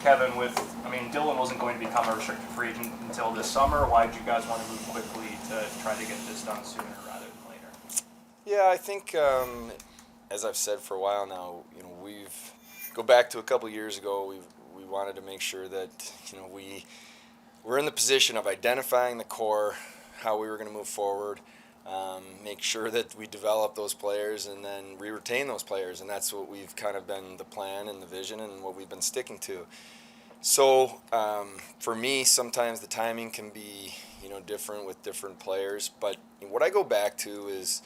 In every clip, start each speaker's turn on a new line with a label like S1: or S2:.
S1: Kevin, Dylan wasn't going to become a restricted free agent until this summer. Why did you guys want to move quickly to try to get this done sooner rather than later?
S2: Yeah, I think as I've said for a while now, we've go back to a couple of years ago. We wanted to make sure that we were in the position of identifying the core, how we were going to move forward, make sure that we develop those players, and then retain those players, and that's what we've kind of been the plan and the vision and what we've been sticking to. So for me, sometimes the timing can be different with different players, but what I go back to is,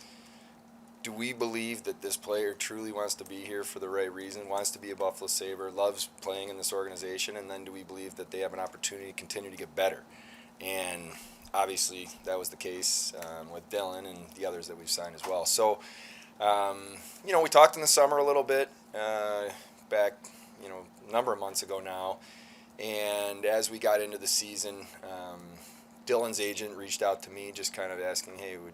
S2: do we believe that this player truly wants to be here for the right reason, wants to be a Buffalo Sabre, loves playing in this organization, and then do we believe that they have an opportunity to continue to get better? And obviously that was the case with Dylan and the others that we've signed as well. So, we talked in the summer a little bit back, a number of months ago now, and as we got into the season, Dylan's agent reached out to me just kind of asking, hey, would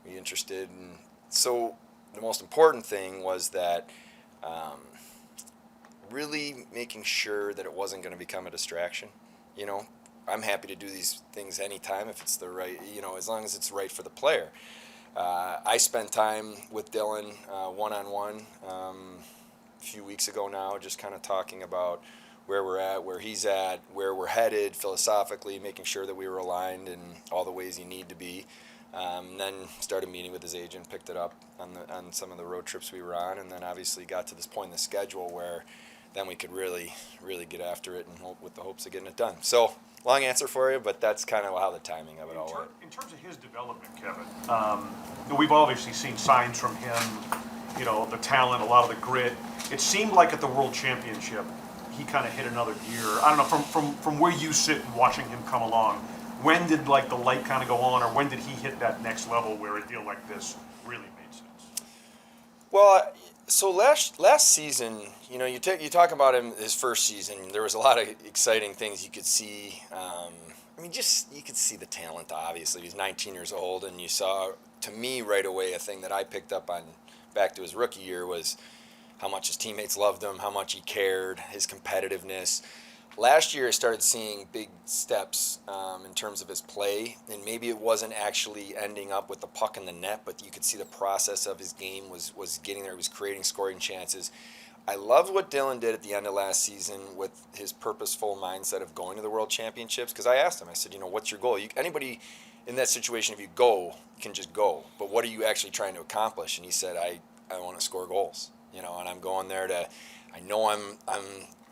S2: you be interested? And so the most important thing was that really making sure that it wasn't going to become a distraction. I'm happy to do these things anytime if it's the right, as long as it's right for the player. I spent time with Dylan one-on-one a few weeks ago now, just kind of talking about where we're at, where he's at, where we're headed philosophically, making sure that we were aligned in all the ways you need to be. Then started meeting with his agent, picked it up on some of the road trips we were on, and then obviously got to this point in the schedule where then we could really get after it and hope with the hopes of getting it done. So, long answer for you, but that's kind of how the timing of it all went.
S3: In terms of his development, Kevin, we've obviously seen signs from him, the talent, a lot of the grit. It seemed like at the World Championship, he kind of hit another gear. I don't know, from where you sit and watching him come along, when did the light kind of go on, or when did he hit that next level where a deal like this really made sense?
S2: Well, so last season, you talk about him his first season. There was a lot of exciting things you could see. You could see the talent. Obviously, he's 19 years old, and you saw, to me, right away, a thing that I picked up on back to his rookie year was how much his teammates loved him, how much he cared, his competitiveness. Last year, I started seeing big steps in terms of his play, and maybe it wasn't actually ending up with the puck in the net, but you could see the process of his game was getting there. He was creating scoring chances. I loved what Dylan did at the end of last season with his purposeful mindset of going to the World Championships, because I asked him, I said, what's your goal? Anybody in that situation, if you go, you can just go, but what are you actually trying to accomplish? And he said, I want to score goals, and I'm going there I know I'm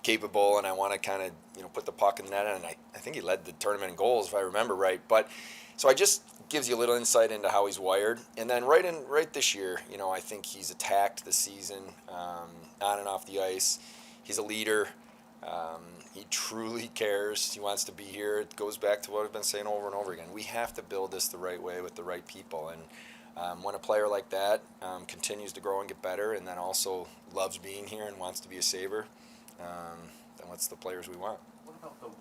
S2: capable, and I want to kind of put the puck in the net, and I think he led the tournament in goals if I remember right. But so I just gives you a little insight into how he's wired. And then right this year, I think he's attacked the season on and off the ice. He's a leader. He truly cares. He wants to be here. It goes back to what I've been saying over and over again. We have to build this the right way with the right people. And when a player like that continues to grow and get better, and then also loves being here and wants to be a Sabre, then what's the players we want?
S4: What about from him?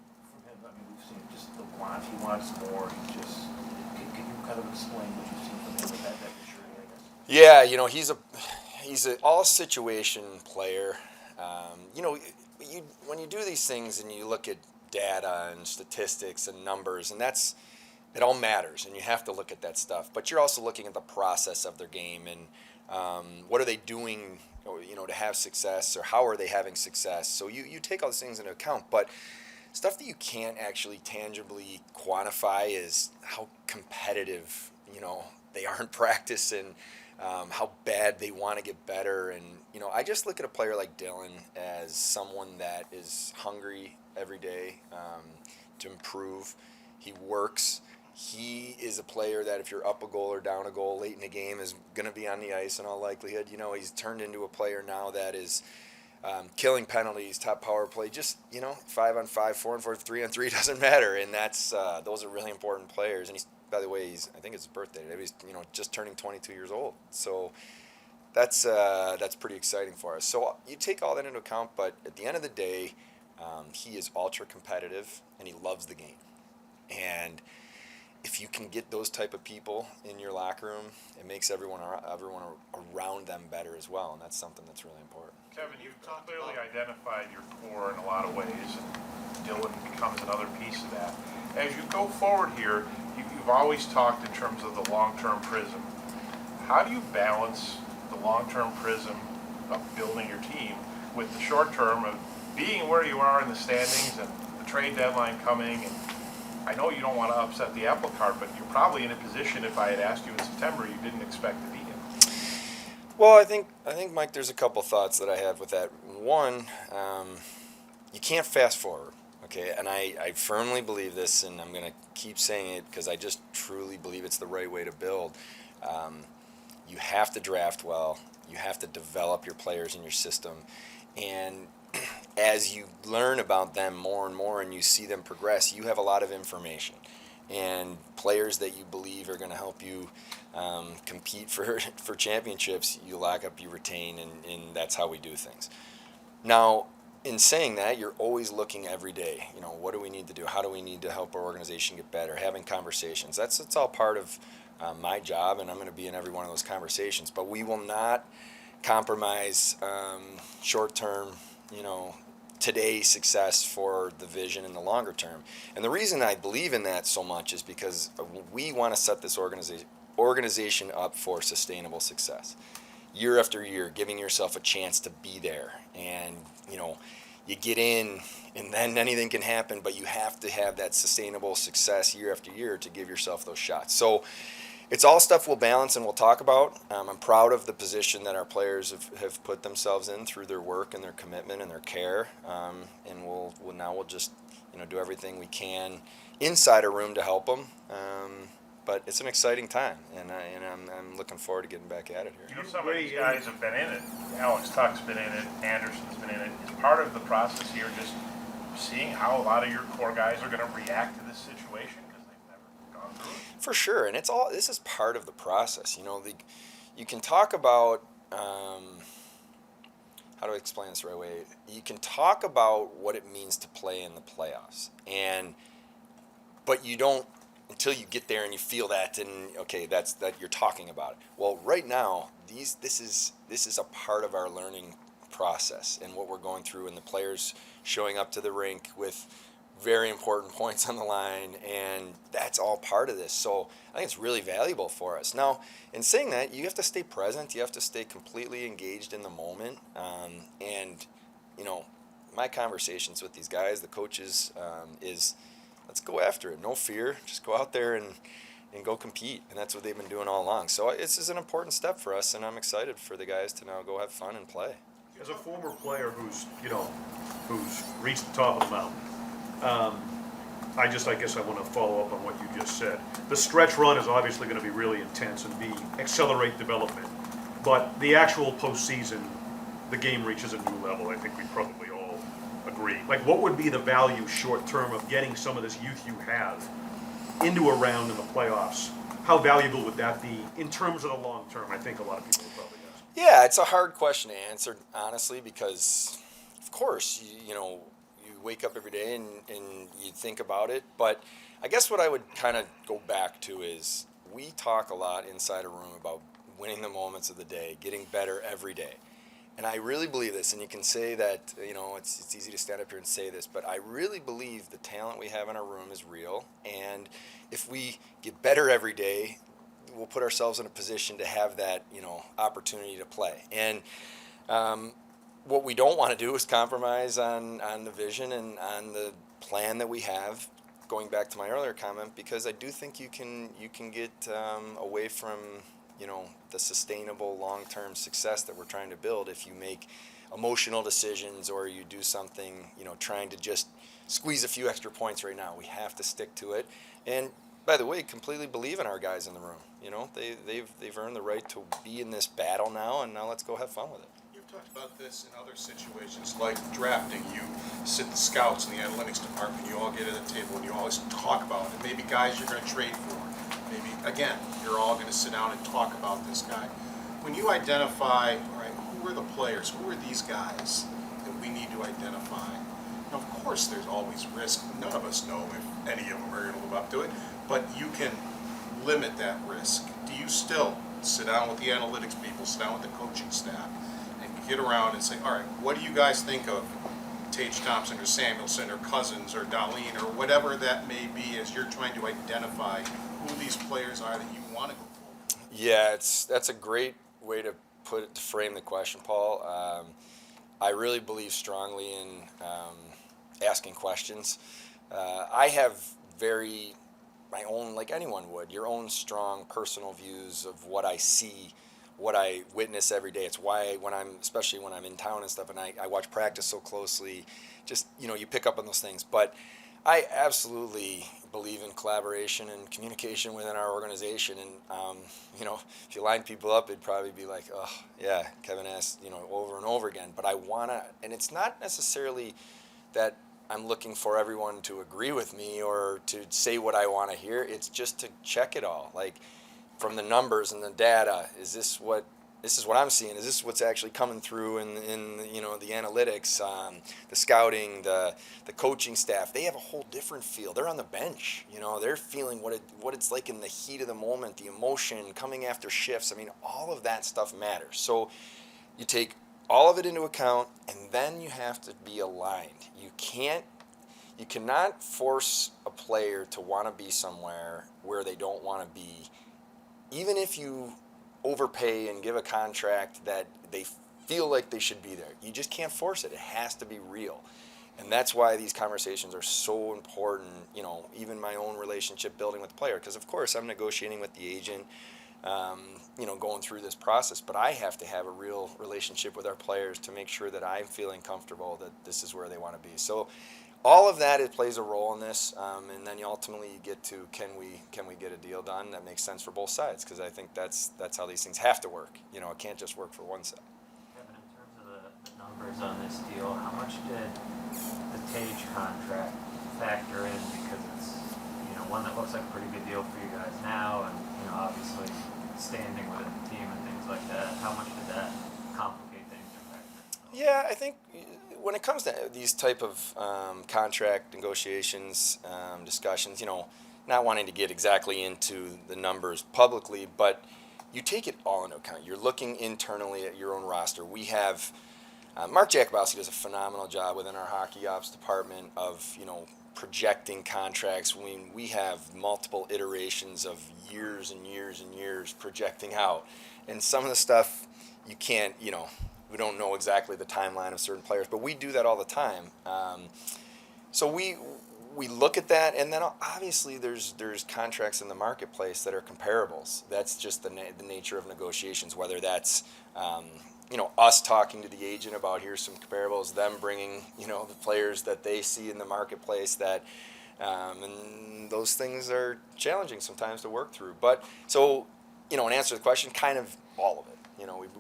S4: We've seen just the want. He wants more. Can you kind of explain what you've seen from him with that maturity, I guess?
S2: Yeah, he's an all situation player. When you do these things and you look at data and statistics and numbers, and it all matters, and you have to look at that stuff. But you're also looking at the process of their game and what are they doing, to have success, or how are they having success. So you take all these things into account, but stuff that you can't actually tangibly quantify is how competitive, they are in practice, and how bad they want to get better. And, I just look at a player like Dylan as someone that is hungry every day to improve. He works. He is a player that if you're up a goal or down a goal late in the game is going to be on the ice in all likelihood. He's turned into a player now that is killing penalties, top power play, just, 5-on-5, 4-on-4, 3-on-3, doesn't matter. And those are really important players. And by the way, I think it's his birthday today. He's, just turning 22 years old. So that's pretty exciting for us. So you take all that into account, but at the end of the day, he is ultra competitive and he loves the game. And if you can get those type of people in your locker room, it makes everyone around them better as well, and that's something that's really important.
S5: Kevin, you've clearly identified your core in a lot of ways, and Dylan becomes another piece of that. As you go forward here, you've always talked in terms of the long-term prism. How do you balance the long-term prism of building your team with the short term of being where you are in the standings and the trade deadline coming? And I know you don't want to upset the apple cart, but you're probably in a position, if I had asked you in September, you didn't expect to be in.
S2: Well, I think Mike, there's a couple thoughts that I have with that. One, you can't fast forward, okay? And I firmly believe this, and I'm going to keep saying it because I just truly believe it's the right way to build. You have to draft well. You have to develop your players in your system. And as you learn about them more and more and you see them progress, you have a lot of information. And players that you believe are going to help you compete for championships, you lock up, you retain, and that's how we do things. Now, in saying that, you're always looking every day. You know, what do we need to do? How do we need to help our organization get better? Having conversations. It's all part of my job, and I'm going to be in every one of those conversations. But we will not compromise short-term, today's success for the vision in the longer term. And the reason I believe in that so much is because we want to set this organization up for sustainable success. Year after year, giving yourself a chance to be there. And, you get in, and then anything can happen, but you have to have that sustainable success year after year to give yourself those shots. So it's all stuff we'll balance and we'll talk about. I'm proud of the position that our players have put themselves in through their work and their commitment and their care. And we'll just do everything we can inside a room to help them. But it's an exciting time, and I'm looking forward to getting back at it here.
S5: Some of these guys have been in it. Alex Tuck's been in it. Anderson's been in it. Is part of the process here just seeing how a lot of your core guys are going to react to this situation because they've never gone through it?
S2: For sure, and this is part of the process. You can talk about how do I explain this the right way? You can talk about what it means to play in the playoffs, but you don't until you get there and you feel that, and okay, that's you're talking about it. Well, right now, this is a part of our learning process and what we're going through, and the players showing up to the rink with very important points on the line, and that's all part of this. So I think it's really valuable for us. Now, in saying that, you have to stay present. You have to stay completely engaged in the moment. And my conversations with these guys, the coaches, is let's go after it. No fear. Just go out there and go compete. And that's what they've been doing all along. So this is an important step for us, and I'm excited for the guys to now go have fun and play.
S3: As a former player who's reached the top of the mountain, I guess I want to follow up on what you just said. The stretch run is obviously going to be really intense and accelerate development. But the actual postseason, the game reaches a new level. I think we probably all agree. Like, what would be the value short term of getting some of this youth you have into a round in the playoffs? How valuable would that be in terms of the long term? I think a lot of people would probably ask.
S2: Yeah, it's a hard question to answer, honestly, because, of course, you wake up every day and you think about it. But I guess what I would kind of go back to is we talk a lot inside a room about winning the moments of the day, getting better every day. And I really believe this, and you can say that, it's easy to stand up here and say this, but I really believe the talent we have in our room is real. And if we get better every day, we'll put ourselves in a position to have that, opportunity to play. And what we don't want to do is compromise on the vision and on the plan that we have, going back to my earlier comment, because I do think you can get away from the sustainable long-term success that we're trying to build if you make emotional decisions or you do something trying to just squeeze a few extra points right now. We have to stick to it. And by the way, completely believe in our guys in the room. They've earned the right to be in this battle now, and now let's go have fun with it.
S6: You've talked about this in other situations, like drafting. You sit the scouts in the analytics department, you all get at the table and you always talk about it. Maybe guys you're going to trade for. Maybe, again, you're all going to sit down and talk about this guy. When you identify, all right, who are the players, who are these guys that we need to identify? Now, of course, there's always risk. None of us know if any of them are going to live up to it, but you can limit that risk. Do you still sit down with the analytics people, sit down with the coaching staff, and get around and say, all right, what do you guys think of Tage Thompson or Samuelson or Cozens or Darlene or whatever that may be, as you're trying to identify who these players are that you want to go forward?
S2: Yeah, that's a great way to frame the question, Paul. I really believe strongly in asking questions. I have my own, like anyone would, your own strong personal views of what I see, what I witness every day. It's why especially when I'm in town and stuff, and I watch practice so closely, just, you pick up on those things. But I absolutely believe in collaboration and communication within our organization. And, if you line people up, it'd probably be like, oh, yeah, Kevyn asked, over and over again. But I want to, and it's not necessarily that I'm looking for everyone to agree with me or to say what I want to hear. It's just to check it all. Like, from the numbers and the data, is this what I'm seeing? Is this what's actually coming through in the analytics, the scouting, the coaching staff? They have a whole different feel. They're on the bench. They're feeling what it's like in the heat of the moment, the emotion coming after shifts. I mean, all of that stuff matters. So you take all of it into account, and then you have to be aligned. You cannot force a player to want to be somewhere where they don't want to be, even if you overpay and give a contract that they feel like they should be there. You just can't force it. It has to be real. And that's why these conversations are so important, even my own relationship building with the player. Because, of course, I'm negotiating with the agent, going through this process. But I have to have a real relationship with our players to make sure that I'm feeling comfortable that this is where they want to be. So all of that, it plays a role in this, and then you ultimately get to can we get a deal done that makes sense for both sides? Because I think that's how these things have to work. It can't just work for one side.
S7: Kevin, in terms of the numbers on this deal, how much did the Tage contract factor in? Because it's one that looks like a pretty good deal for you guys now, and obviously standing within the team and things like that. How much did that complicate things or factor?
S2: Yeah, I think when it comes to these type of contract negotiations, discussions, not wanting to get exactly into the numbers publicly, but you take it all into account. You're looking internally at your own roster. We have Mark Jakubowski does a phenomenal job within our hockey ops department of projecting contracts. We have multiple iterations of years and years and years projecting out, and some of the stuff you can't, we don't know exactly the timeline of certain players, but we do that all the time. So we look at that, and then obviously there's contracts in the marketplace that are comparables. That's just the nature of negotiations, whether that's us talking to the agent about here's some comparables, them bringing the players that they see in the marketplace that and those things are challenging sometimes to work through. But so in answer to the question, kind of all of it.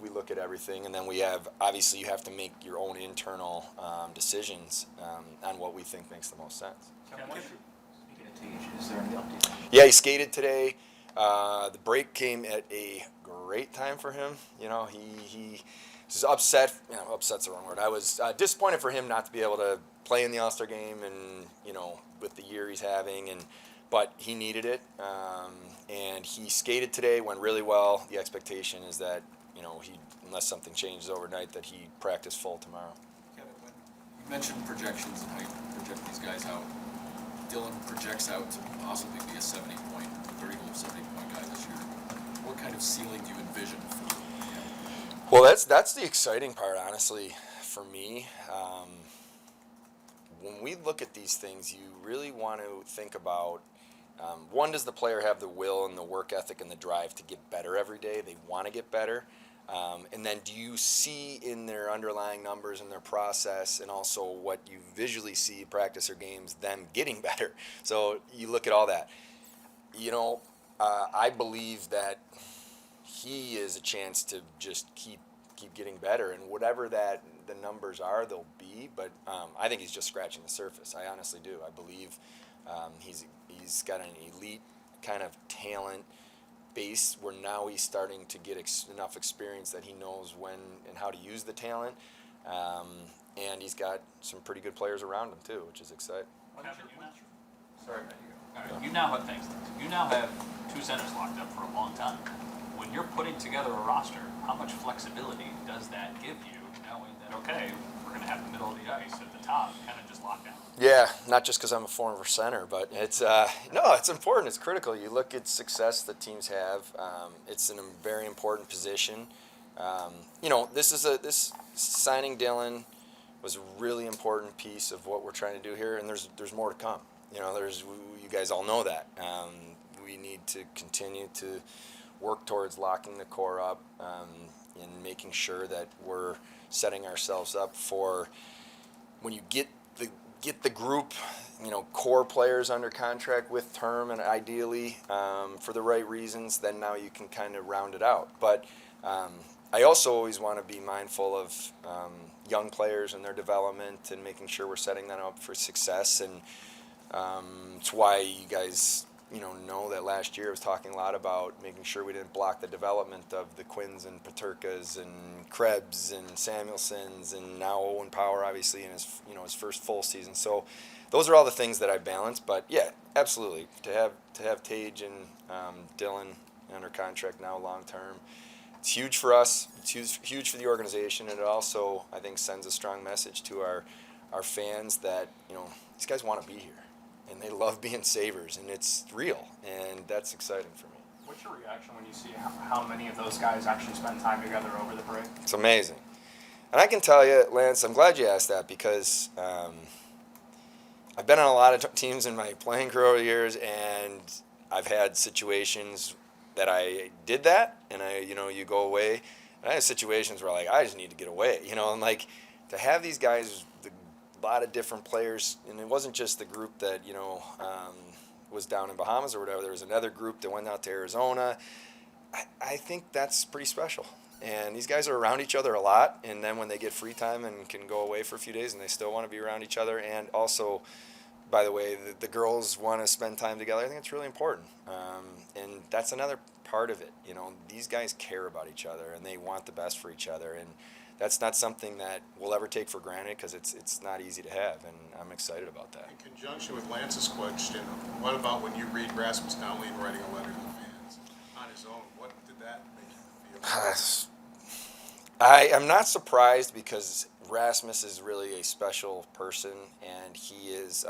S2: We look at everything, and then we have, obviously you have to make your own internal decisions on what we think makes the most sense.
S4: Speaking of Tage, is there any update?
S2: Yeah, he skated today. The break came at a great time for him. He was upset. Upset's the wrong word. I was disappointed for him not to be able to play in the All-Star game, and with the year he's having, but he needed it. And he skated today, went really well. The expectation is that unless something changes overnight, that he practice full tomorrow.
S8: Kevin, when you mentioned projections and how you project these guys out, Dylan projects out to possibly be a 70-point, 30-goal, 70-point guy this year. What kind of ceiling do you envision for him?
S2: Well, that's the exciting part, honestly, for me. When we look at these things, you really want to think about, one, does the player have the will and the work ethic and the drive to get better every day? They want to get better. And then do you see in their underlying numbers and their process, and also what you visually see practice or games, them getting better? So you look at all that. I believe that he is a chance to just keep getting better, and whatever that the numbers are, they'll be. But I think he's just scratching the surface. I honestly do. I believe he's got an elite kind of talent base where now he's starting to get enough experience that he knows when and how to use the talent. and he's got some pretty good players around him too, which is exciting.
S9: Kevin, sorry, Matt, you go. You now have thanks. You now have two centers locked up for a long time. When you're putting together a roster, how much flexibility does that give you, knowing that okay, we're going to have the middle of the ice at the top kind of just locked down?
S2: Yeah, not just because I'm a former center, but it's no, it's important. It's critical. You look at success that teams have. It's in a very important position. This signing Dylan was a really important piece of what we're trying to do here, and there's more to come. You guys all know that. We need to continue to work towards locking the core up and making sure that we're setting ourselves up for when you get the group, core players under contract with term and ideally for the right reasons, then now you can kind of round it out. But I also always want to be mindful of young players and their development and making sure we're setting them up for success. And it's why you guys know that last year I was talking a lot about making sure we didn't block the development of the Quinns and Paterkas and Krebs and Samuelsons and now Owen Power obviously in his first full season. So those are all the things that I balance. But yeah, absolutely to have Tage and Dylan under contract now long term. It's huge for us. It's huge for the organization, and it also I think sends a strong message to our fans that these guys want to be here. And they love being Sabres, and it's real, and that's exciting for me.
S1: What's your reaction when you see how many of those guys actually spend time together over the break?
S2: It's amazing. And I can tell you, Lance, I'm glad you asked that because I've been on a lot of teams in my playing career over the years, and I've had situations that I did that, and you go away. And I had situations where I just need to get away, and to have these guys, a lot of different players, and it wasn't just the group that was down in Bahamas or whatever. There was another group that went out to Arizona. I think that's pretty special. And these guys are around each other a lot, and then when they get free time and can go away for a few days, and they still want to be around each other. And also, by the way, the girls want to spend time together. I think it's really important, and that's another part of it. These guys care about each other, and they want the best for each other, and that's not something that we'll ever take for granted because it's not easy to have, and I'm excited about that.
S6: In conjunction with Lance's question, what about when you read Rasmus Dahlin writing a letter to the fans on his own? What did that make you feel?
S2: I'm not surprised because Rasmus is really a special person, and he is.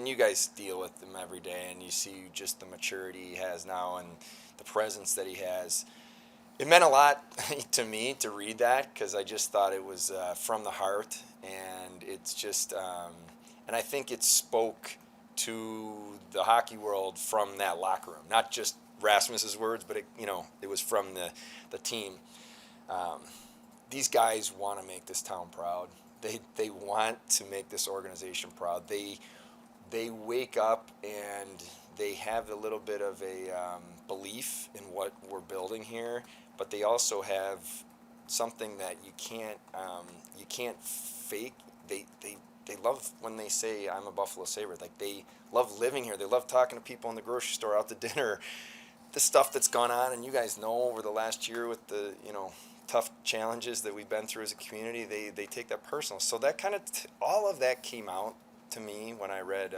S2: You guys deal with him every day, and you see just the maturity he has now and the presence that he has. It meant a lot to me to read that because I just thought it was from the heart, and it's just, and I think it spoke to the hockey world from that locker room, not just Rasmus's words, but it was from the team. These guys want to make this town proud. They want to make this organization proud. They wake up and they have a little bit of a belief in what we're building here. But they also have something that you can't fake. They love when they say I'm a Buffalo Sabre. They love living here. They love talking to people in the grocery store, out to dinner. The stuff that's gone on, and you guys know over the last year with the tough challenges that we've been through as a community, they take that personal. So that kind of all of that came out to me when I read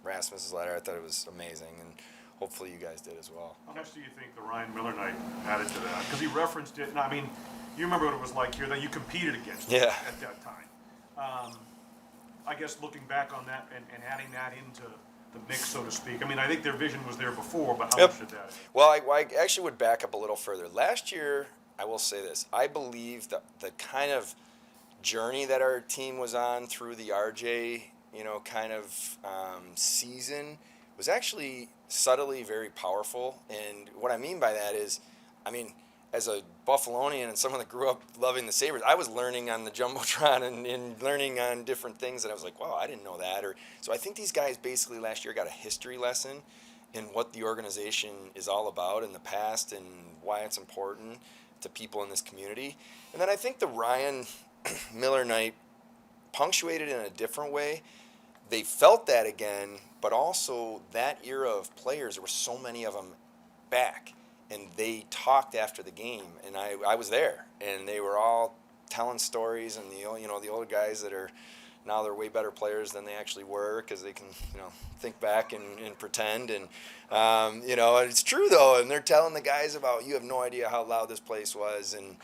S2: Rasmus's letter. I thought it was amazing, and hopefully you guys did as well.
S3: How much do you think the Ryan Miller night added to that? Because he referenced it, and you remember what it was like here, that you competed against him at that time. I guess looking back on that and adding that into the mix, so to speak, I think their vision was there before, but how much did that add?
S2: Well, I actually would back up a little further. Last year, I will say this, I believe that the kind of journey that our team was on through the RJ, season was actually subtly very powerful. And what I mean by that is, as a Buffalonian and someone that grew up loving the Sabres, I was learning on the Jumbotron and learning on different things that I was like, wow, I didn't know that. So I think these guys basically last year got a history lesson in what the organization is all about in the past and why it's important to people in this community. And then I think the Ryan Miller night punctuated in a different way. They felt that again, but also that era of players, there were so many of them back, and they talked after the game, and I was there, and they were all telling stories, and the older guys that are now they're way better players than they actually were because they can think back and pretend, and it's true though, and they're telling the guys about, you have no idea how loud this place was, and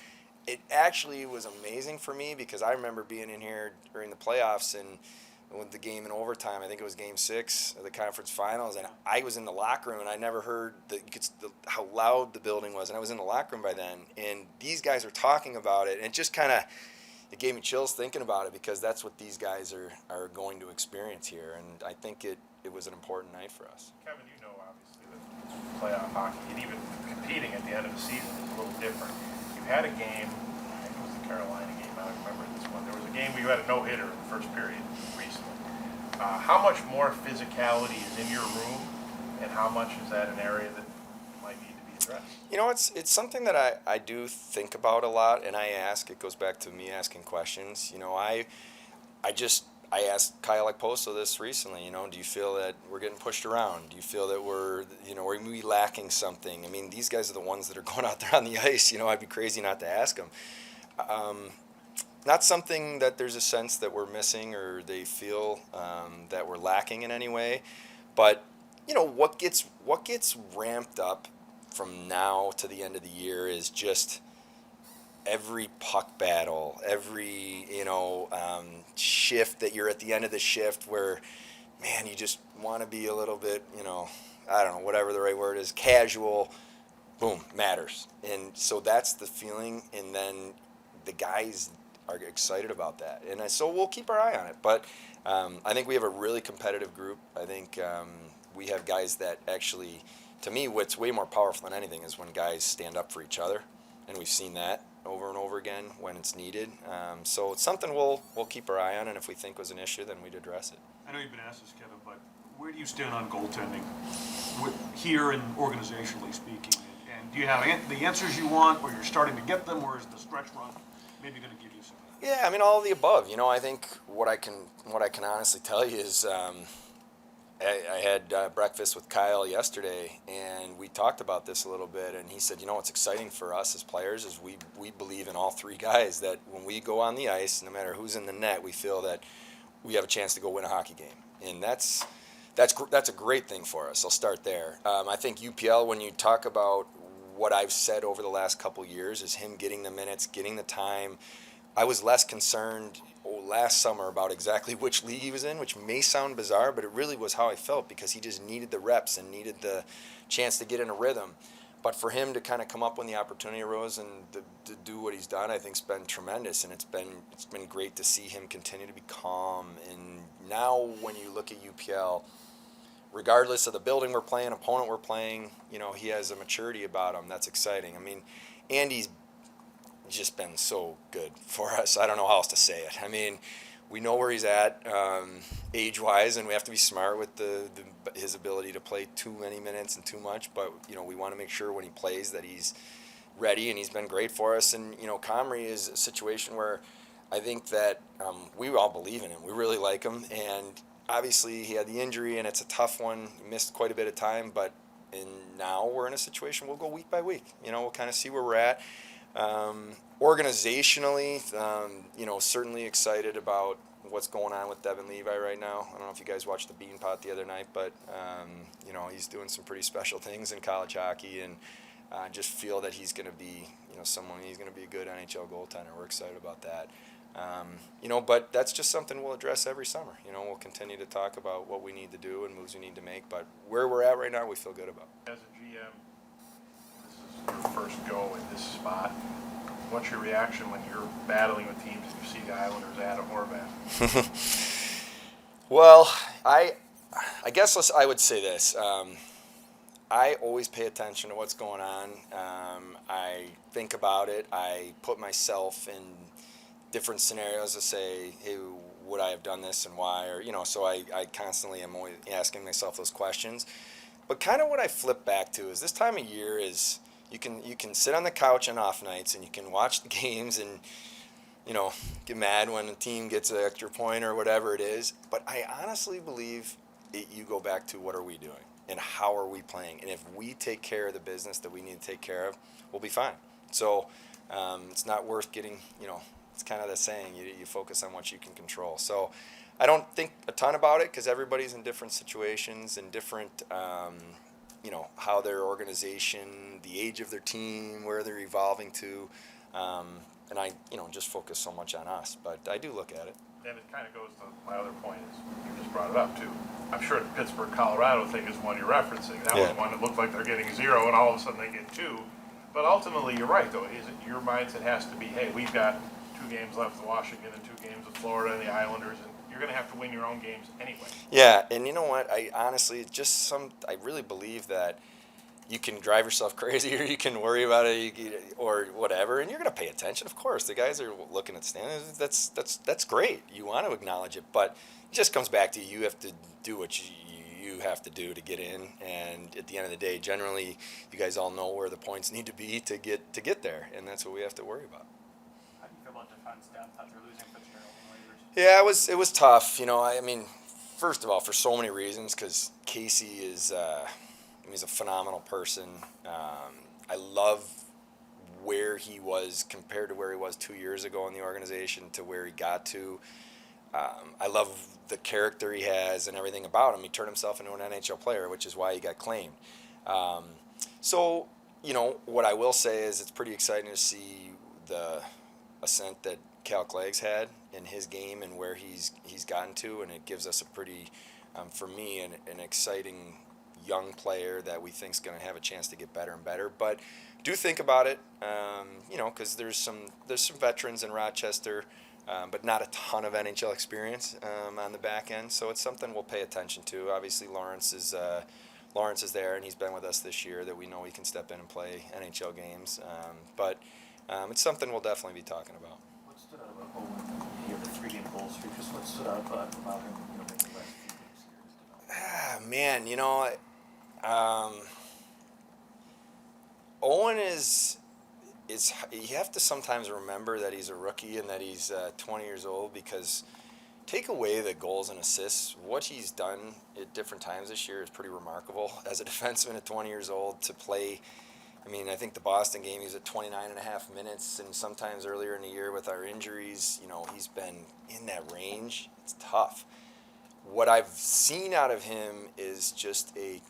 S2: it actually was amazing for me because I remember being in here during the playoffs and with the game in overtime. I think it was Game 6 of the conference finals, and I was in the locker room, and I never heard how loud the building was, and I was in the locker room by then, and these guys are talking about it, and it just it gave me chills thinking about it because that's what these guys are going to experience here, and I think it was an important night for us.
S5: Kevin, you know obviously that playoff hockey and even competing at the end of the season is a little different. You had a game, I think it was the Carolina game, I don't remember this one. There was a game where you had a no-hitter in the first period recently. How much more physicality is in your room, and how much is that an area that might need to be addressed?
S2: It's something that I do think about a lot, and I ask. It goes back to me asking questions. I asked Kyle Ekposo this recently. Do you feel that we're getting pushed around? Do you feel that are we lacking something? I mean, these guys are the ones that are going out there on the ice. I'd be crazy not to ask them. Not something that there's a sense that we're missing or they feel that we're lacking in any way, but what gets ramped up from now to the end of the year is just every puck battle, every shift that you're at the end of the shift where, man, you just want to be a little bit, I don't know, whatever the right word is, casual, boom, matters. And so that's the feeling, and then the guys are excited about that. And so we'll keep our eye on it. But I think we have a really competitive group. I think we have guys that actually, to me, what's way more powerful than anything is when guys stand up for each other. And we've seen that over and over again when it's needed. So it's something we'll keep our eye on, and if we think was an issue, then we'd address it.
S3: I know you've been asked this, Kevin, but where do you stand on goaltending here and organizationally speaking? And do you have the answers you want, or you're starting to get them, or is the stretch run maybe going to give you some?
S2: Yeah, I mean, all of the above. I think what I can honestly tell you is I had breakfast with Kyle yesterday, and we talked about this a little bit, and he said, what's exciting for us as players is we believe in all three guys, that when we go on the ice, no matter who's in the net, we feel that we have a chance to go win a hockey game. And that's a great thing for us. I'll start there. I think UPL, when you talk about what I've said over the last couple years, is him getting the minutes, getting the time. I was less concerned last summer about exactly which league he was in, which may sound bizarre, but it really was how I felt because he just needed the reps and needed the chance to get in a rhythm. But for him to kind of come up when the opportunity arose and to do what he's done, I think, has been tremendous, and it's been great to see him continue to be calm. And now when you look at UPL, regardless of the building we're playing, opponent we're playing, he has a maturity about him that's exciting. I mean, Andy's just been so good for us. I don't know how else to say it. I mean, we know where he's at age-wise, and we have to be smart with his ability to play too many minutes and too much. But we want to make sure when he plays that he's ready, and he's been great for us. And Comrie is a situation where I think that we all believe in him. We really like him, and obviously he had the injury, and it's a tough one. He missed quite a bit of time, but now we're in a situation we'll go week by week. We'll kind of see where we're at. Organizationally, certainly excited about what's going on with Devin Levi right now. I don't know if you guys watched the Bean Pot the other night, but he's doing some pretty special things in college hockey, and just feel that he's going to be he's going to be a good NHL goaltender. We're excited about that. But that's just something we'll address every summer. We'll continue to talk about what we need to do and moves we need to make, but where we're at right now, we feel good about.
S5: As a GM, this is your first go in this spot. What's your reaction when you're battling with teams and you see the Islanders Adam Horvath?
S2: Well, I guess I would say this. I always pay attention to what's going on. I think about it. I put myself in different scenarios to say, hey, would I have done this and why? Or, so I constantly am always asking myself those questions. But kind of what I flip back to is this time of year is you can sit on the couch on off nights and you can watch the games and, get mad when a team gets an extra point or whatever it is. But I honestly believe you go back to what are we doing and how are we playing? And if we take care of the business that we need to take care of, we'll be fine. So it's not worth getting, it's kind of the saying, you focus on what you can control. So I don't think a ton about it because everybody's in different situations and different, how their organization, the age of their team, where they're evolving to. And I, just focus so much on us, but I do look at it.
S5: And it kind of goes to my other point is, you just brought it up too. I'm sure the Pittsburgh, Colorado thing is one you're referencing. That was
S2: Yeah.
S5: one that looked like they're getting 0 and all of a sudden they get 2. But ultimately, you're right though, is it your mindset has to be, hey, we've got 2 games left with Washington and 2 games with Florida and the Islanders, and you're going to have to win your own games anyway.
S2: Yeah, and you know what? I honestly I really believe that you can drive yourself crazy or you can worry about it or whatever, and you're going to pay attention. Of course, the guys are looking at standings. That's great. You want to acknowledge it, but it just comes back to you have to do what you have to do to get in. And at the end of the day, generally, you guys all know where the points need to be to get there, and that's what we have to worry about.
S1: How do you feel about defense depth after losing Fitzgerald and Waivers?
S2: Yeah, it was tough. I mean, first of all, for so many reasons, because Casey is he's a phenomenal person. I love where he was compared to where he was 2 years ago in the organization to where he got to. I love the character he has and everything about him. He turned himself into an NHL player, which is why he got claimed. So, what I will say is it's pretty exciting to see the ascent that Cal Clagg's had in his game and where he's gotten to, and it gives us a pretty, for me, an exciting young player that we think is going to have a chance to get better and better. But do think about it, because there's some veterans in Rochester, but not a ton of NHL experience on the back end. So it's something we'll pay attention to. Obviously, Lawrence is there, and he's been with us this year that we know he can step in and play NHL games. But it's something we'll definitely be talking about.
S4: What stood out about Owen? You have the 3-game goal streak. Just what stood out about him, maybe the last few games here?
S2: Man, Owen is you have to sometimes remember that he's a rookie and that he's 20 years old, because take away the goals and assists, what he's done at different times this year is pretty remarkable as a defenseman at 20 years old to play. I mean, I think the Boston game he was at 29 and a half minutes, and sometimes earlier in the year with our injuries, he's been in that range. It's tough. What I've seen out of him is just a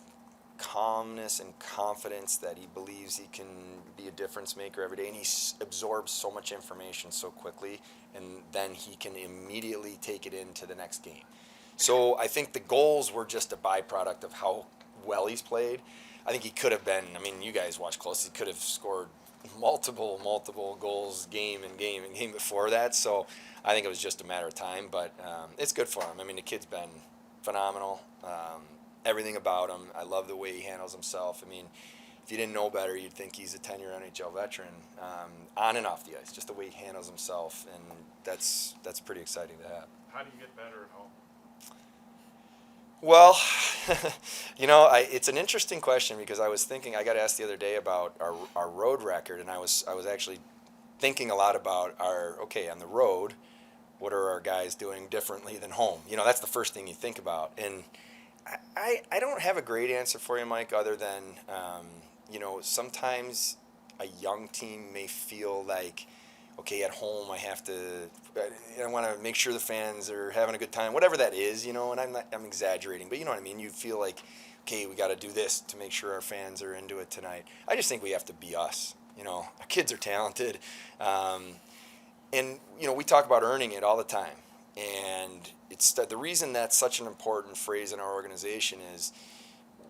S2: calmness and confidence that he believes he can be a difference maker every day, and he absorbs so much information so quickly, and then he can immediately take it into the next game. So I think the goals were just a byproduct of how well he's played. I think he could have been, you guys watch closely, he could have scored multiple goals game before that. So I think it was just a matter of time, but it's good for him. The kid's been phenomenal. Everything about him, I love the way he handles himself. If you didn't know better, you'd think he's a 10-year NHL veteran, on and off the ice, just the way he handles himself, and that's pretty exciting to have.
S5: How do you get better at home?
S2: Well, it's an interesting question, because I was thinking, I got asked the other day about our road record, and I was actually thinking a lot about on the road, what are our guys doing differently than home? That's the first thing you think about. And I don't have a great answer for you, Mike, other than, sometimes a young team may feel like, okay, at home I want to make sure the fans are having a good time, whatever that is, and I'm exaggerating, but you know what I mean? You feel like, okay, we got to do this to make sure our fans are into it tonight. I just think we have to be us. Our kids are talented. And, we talk about earning it all the time. And it's the reason that's such an important phrase in our organization is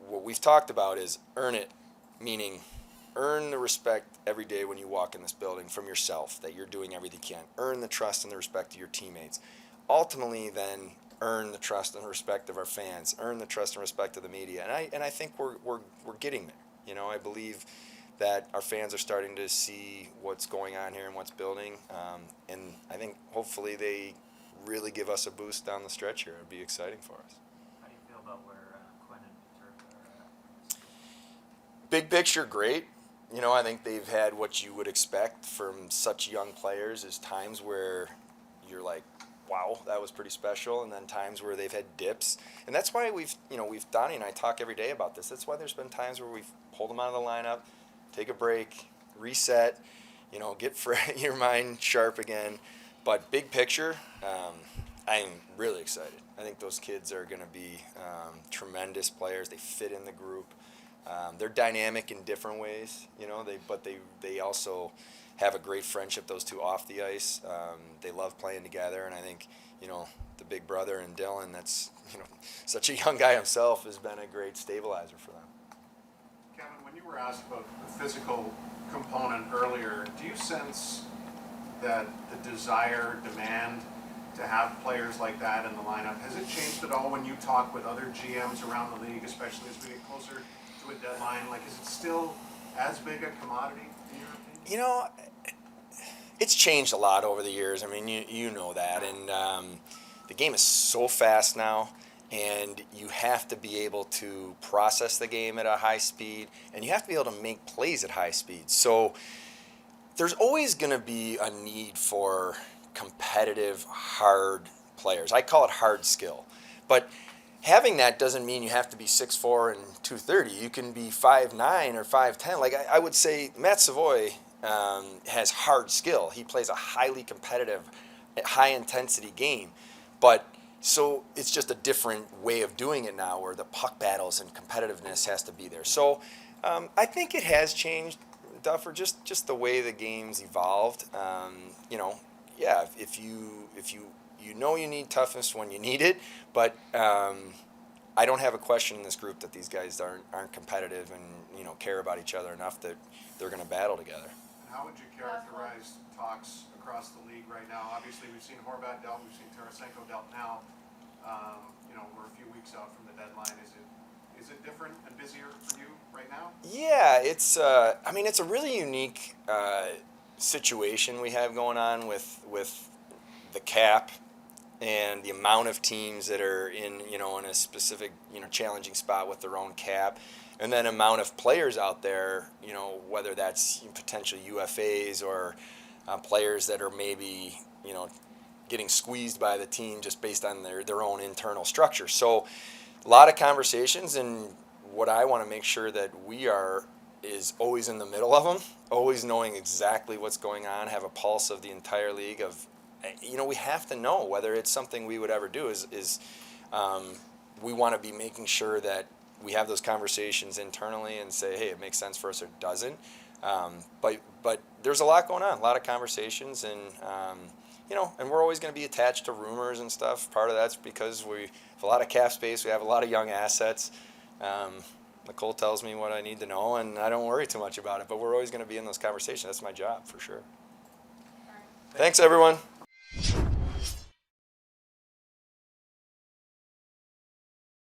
S2: what we've talked about is earn it, meaning earn the respect every day when you walk in this building from yourself, that you're doing everything you can. Earn the trust and the respect of your teammates. Ultimately, then, earn the trust and the respect of our fans. Earn the trust and respect of the media. And I think we're getting there. I believe that our fans are starting to see what's going on here and what's building. And I think hopefully they really give us a boost down the stretch here. It'd be exciting for us.
S7: How do you feel about where Quinn and Turk are at?
S2: Big picture, great. I think they've had what you would expect from such young players, is times where you're like, wow, that was pretty special, and then times where they've had dips. And that's why Donnie and I talk every day about this. That's why there's been times where we've pulled them out of the lineup, take a break, reset, get your mind sharp again. But big picture, I'm really excited. I think those kids are going to be tremendous players. They fit in the group. They're dynamic in different ways, but they also have a great friendship, those two off the ice. They love playing together, and I think, the big brother and Dylan, that's, such a young guy himself, has been a great stabilizer for them.
S10: Kevin, when you were asked about the physical component earlier, do you sense that the desire, demand to have players like that in the lineup, has it changed at all when you talk with other GMs around the league, especially as we get closer to a deadline? Like, is it still as big a commodity in your opinion?
S2: It's changed a lot over the years. I mean, you know that, and the game is so fast now, and you have to be able to process the game at a high speed, and you have to be able to make plays at high speed. So there's always going to be a need for competitive, hard players. I call it hard skill. But having that doesn't mean you have to be 6'4" and 230. You can be 5'9" or 5'10". Like I would say, Matt Savoy has hard skill. He plays a highly competitive, high-intensity game. But so it's just a different way of doing it now, where the puck battles and competitiveness has to be there. So I think it has changed, Duffer, just the way the game's evolved. Yeah, if you need toughness when you need it, but I don't have a question in this group that these guys aren't competitive and care about each other enough that they're going to battle together.
S10: How would you characterize talks across the league right now? Obviously, we've seen Horvat dealt, we've seen Tarasenko dealt now. We're a few weeks out from the deadline. Is it different and busier for you right now?
S2: Yeah, it's a really unique situation we have going on with the cap and the amount of teams that are in a specific challenging spot with their own cap, and then amount of players out there, whether that's potential UFAs or players that are maybe getting squeezed by the team just based on their own internal structure. So a lot of conversations, and what I want to make sure that we are is always in the middle of them, always knowing exactly what's going on, have a pulse of the entire league of, we have to know whether it's something we would ever do is we want to be making sure that we have those conversations internally and say, hey, it makes sense for us or it doesn't. But there's a lot going on, a lot of conversations, and and we're always going to be attached to rumors and stuff. Part of that's because we have a lot of cap space, we have a lot of young assets. Nicole tells me what I need to know, and I don't worry too much about it. But we're always going to be in those conversations. That's my job for sure. Thanks, everyone.